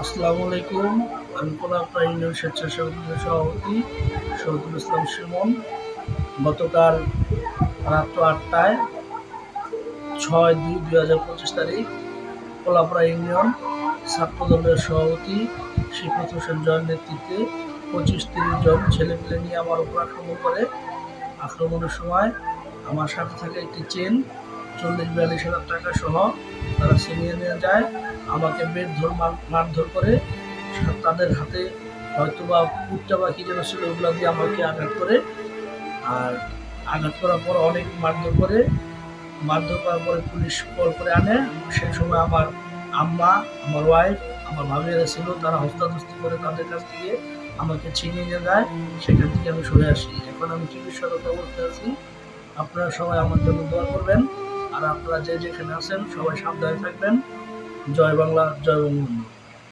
আসসালামু আলাইকুম। আমি কোলাপাড়া ইউনিয়ন স্বেচ্ছাসেবক লীগের সভাপতি শহীদুল ইসলাম সুমন। গতকাল রাত ৮টায় ৬/২/২০২৫ তারিখ কোলাপাড়া ইউনিয়ন ছাত্রদলের সভাপতি শিফাত হোসেন জয়ের নেতৃত্বে ২৫-৩০ জন ছেলেমেলে নিয়ে আমার উপর আক্রমণ করে। আক্রমণের সময় আমার সাথে থাকা একটি চেন ৪০-৪২ হাজার টাকা সহ তারা ছিনিয়ে নিয়ে যায়। আমাকে মারধর করে। তাদের হাতে হয়তো বা কুট্টা বা কি যেন ছিল, ওগুলো দিয়ে আমাকে আঘাত করে। আর আঘাত করার পর অনেক মারধর করার পরে পুলিশ কল করে আনে। সেই সময় আমার আম্মা, আমার ওয়াইফ, আমার ভাবিরা ছিল, তারা হস্তাধস্তি করে তাদের কাছ থেকে আমাকে ছিনিয়ে নিয়ে যায়। সেখান থেকে আমি সরে আসি। এখন আমি চিকিৎসারত অবস্থায় আছি। আপনারা সবাই আমার জন্য দোয়া করবেন। আর আপনারা যে যেখানে আছেন সবাই সাবধানে থাকবেন। জয় বাংলা, জয় বঙ্গবন্ধু।